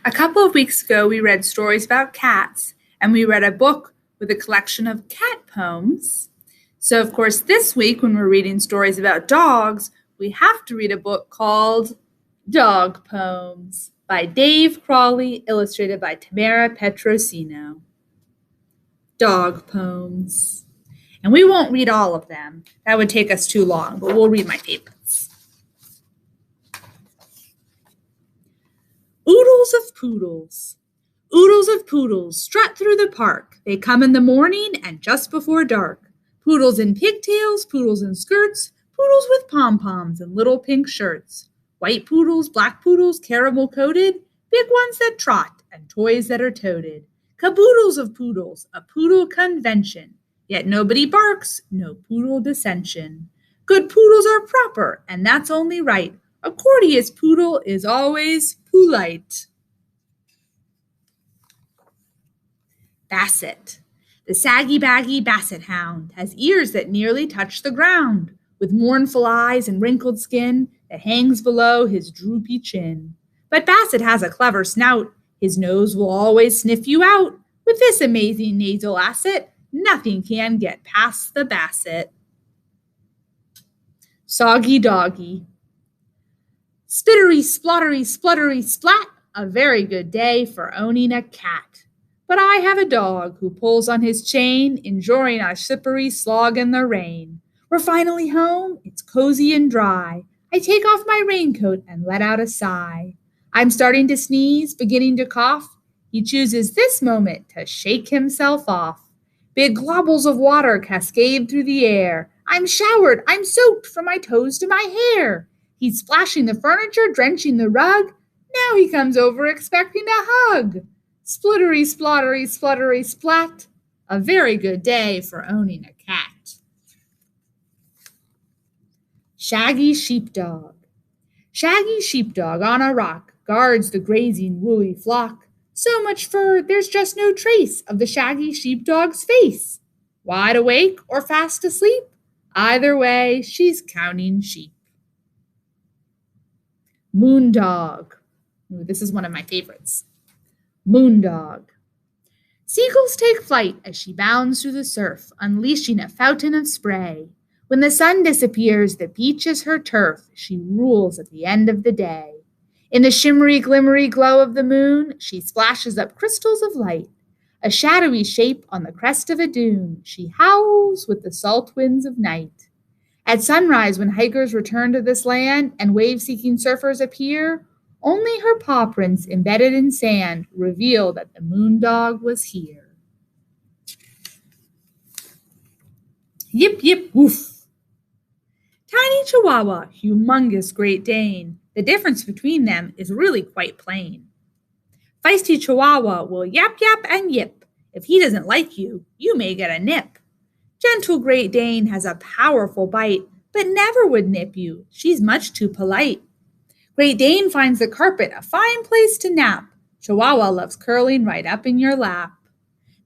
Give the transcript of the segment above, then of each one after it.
A couple of weeks ago, we read stories about cats, and we read a book with a collection of cat poems. So, of course, this week, when we're reading stories about dogs, we have to read a book called Dog Poems by Dave Crawley, illustrated by Tamara Petrosino. Dog Poems. And we won't read all of them. That would take us too long, but we'll read my favorites. Oodles of poodles. Oodles of poodles strut through the park. They come in the morning and just before dark. Poodles in pigtails, poodles in skirts, poodles with pom-poms and little pink shirts. White poodles, black poodles, caramel coated, big ones that trot and toys that are toted. Caboodles of poodles, a poodle convention. Yet nobody barks, no poodle dissension. Good poodles are proper, and that's only right. A courteous poodle is always polite. Basset. The saggy-baggy basset hound has ears that nearly touch the ground, with mournful eyes and wrinkled skin that hangs below his droopy chin. But Basset has a clever snout. His nose will always sniff you out. With this amazing nasal asset, nothing can get past the Basset. Soggy doggy. Spittery, spluttery, spluttery, splat, a very good day for owning a cat. But I have a dog who pulls on his chain, enjoying a slippery slog in the rain. We're finally home, it's cozy and dry. I take off my raincoat and let out a sigh. I'm starting to sneeze, beginning to cough. He chooses this moment to shake himself off. Big globbles of water cascade through the air. I'm showered, I'm soaked from my toes to my hair. He's splashing the furniture, drenching the rug. Now he comes over expecting a hug. Splittery, splottery, spluttery, splat. A very good day for owning a cat. Shaggy sheepdog. Shaggy sheepdog on a rock guards the grazing woolly flock. So much fur, there's just no trace of the shaggy sheepdog's face. Wide awake or fast asleep, either way, she's counting sheep. Moondog. Ooh, this is one of my favorites. Moondog. Seagulls take flight as she bounds through the surf, unleashing a fountain of spray. When the sun disappears, the beach is her turf. She rules at the end of the day. In the shimmery, glimmery glow of the moon, she splashes up crystals of light. A shadowy shape on the crest of a dune, she howls with the salt winds of night. At sunrise, when hikers return to this land and wave-seeking surfers appear, only her paw prints embedded in sand reveal that the moondog was here. Yip, yip, woof. Tiny Chihuahua, humongous Great Dane. The difference between them is really quite plain. Feisty Chihuahua will yap, yap, and yip. If he doesn't like you, you may get a nip. Gentle Great Dane has a powerful bite, but never would nip you. She's much too polite. Great Dane finds the carpet a fine place to nap. Chihuahua loves curling right up in your lap.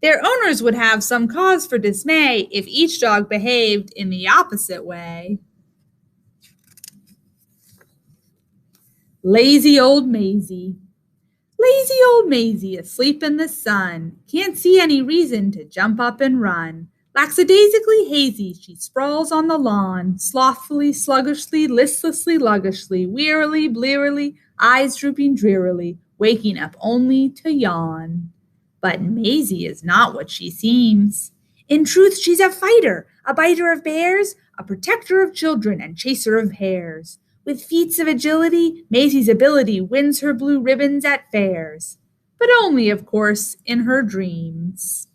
Their owners would have some cause for dismay if each dog behaved in the opposite way. Lazy old Maisie. Lazy old Maisie, asleep in the sun, can't see any reason to jump up and run. Lackadaisically hazy, she sprawls on the lawn, slothfully, sluggishly, listlessly, luggishly, wearily, blearily, eyes drooping drearily, waking up only to yawn. But Maisie is not what she seems. In truth, she's a fighter, a biter of bears, a protector of children and chaser of hares. With feats of agility, Maisie's ability wins her blue ribbons at fairs, but only, of course, in her dreams.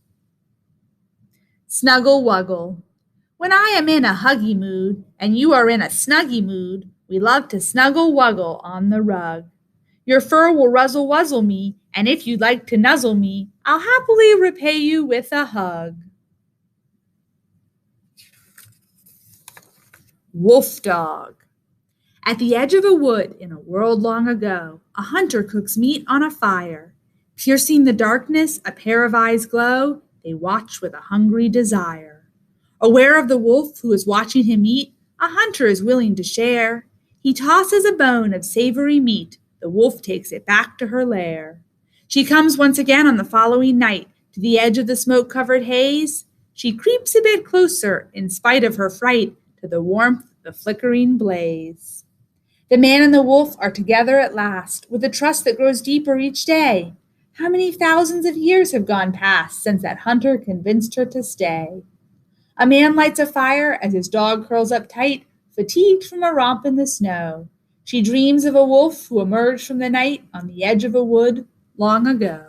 Snuggle Wuggle. When I am in a huggy mood and you are in a snuggy mood, we love to snuggle wuggle on the rug. Your fur will ruzzle wuzzle me, and if you'd like to nuzzle me, I'll happily repay you with a hug. Wolf Dog. At the edge of a wood in a world long ago, a hunter cooks meat on a fire. Piercing the darkness, a pair of eyes glow. They watch with a hungry desire. Aware of the wolf who is watching him eat, a hunter is willing to share. He tosses a bone of savory meat. The wolf takes it back to her lair. She comes once again on the following night to the edge of the smoke-covered haze. She creeps a bit closer, in spite of her fright, to the warmth of the flickering blaze. The man and the wolf are together at last, with a trust that grows deeper each day. How many thousands of years have gone past since that hunter convinced her to stay? A man lights a fire as his dog curls up tight, fatigued from a romp in the snow. She dreams of a wolf who emerged from the night on the edge of a wood long ago.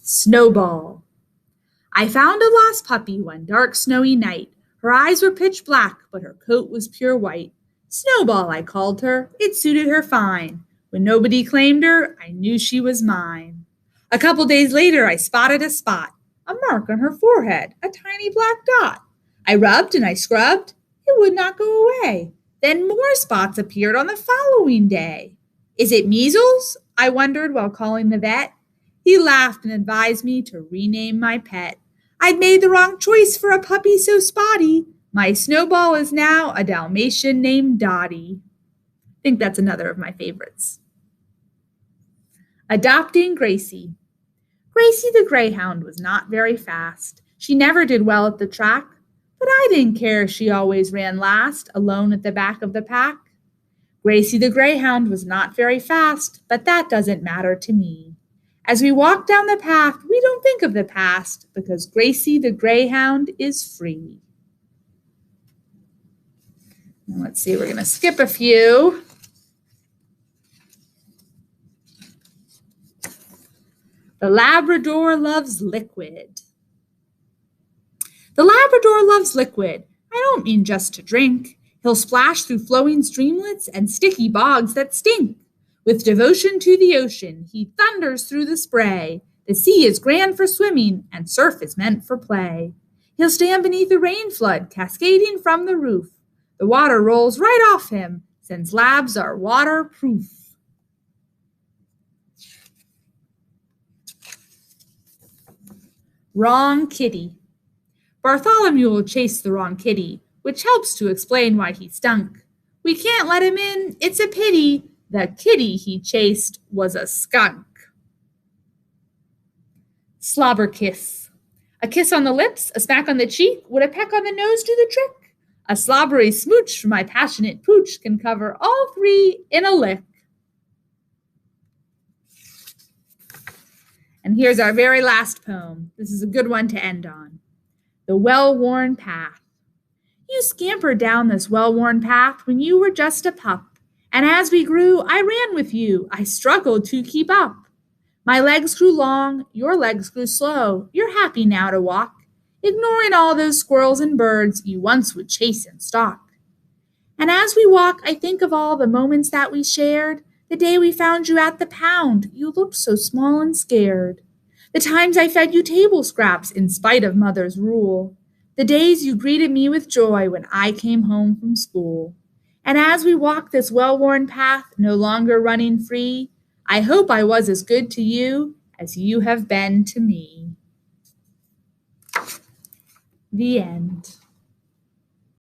Snowball. I found a lost puppy one dark snowy night. Her eyes were pitch black, but her coat was pure white. Snowball, I called her. It suited her fine. When nobody claimed her, I knew she was mine. A couple days later, I spotted a spot, a mark on her forehead, a tiny black dot. I rubbed and I scrubbed. It would not go away. Then more spots appeared on the following day. Is it measles? I wondered while calling the vet. He laughed and advised me to rename my pet. I'd made the wrong choice for a puppy so spotty. My Snowball is now a Dalmatian named Dottie. I think that's another of my favorites. Adopting Gracie. Gracie the greyhound was not very fast. She never did well at the track, but I didn't care if she always ran last, alone at the back of the pack. Gracie the greyhound was not very fast, but that doesn't matter to me. As we walk down the path, we don't think of the past because Gracie the greyhound is free. Now let's see, we're going to skip a few. The Labrador loves liquid. The Labrador loves liquid. I don't mean just to drink. He'll splash through flowing streamlets and sticky bogs that stink. With devotion to the ocean, he thunders through the spray. The sea is grand for swimming, and surf is meant for play. He'll stand beneath a rain flood, cascading from the roof. The water rolls right off him, since labs are waterproof. Wrong kitty. Bartholomew will chase the wrong kitty, which helps to explain why he stunk. We can't let him in, it's a pity. The kitty he chased was a skunk. Slobber kiss. A kiss on the lips, a smack on the cheek, would a peck on the nose do the trick? A slobbery smooch from my passionate pooch can cover all three in a lick. And here's our very last poem. This is a good one to end on. The Well-Worn Path. You scampered down this well-worn path when you were just a pup. And as we grew, I ran with you. I struggled to keep up. My legs grew long, your legs grew slow. You're happy now to walk, ignoring all those squirrels and birds you once would chase and stalk. And as we walk, I think of all the moments that we shared. The day we found you at the pound, you looked so small and scared. The times I fed you table scraps in spite of mother's rule. The days you greeted me with joy when I came home from school. And as we walk this well-worn path, no longer running free, I hope I was as good to you as you have been to me. The end.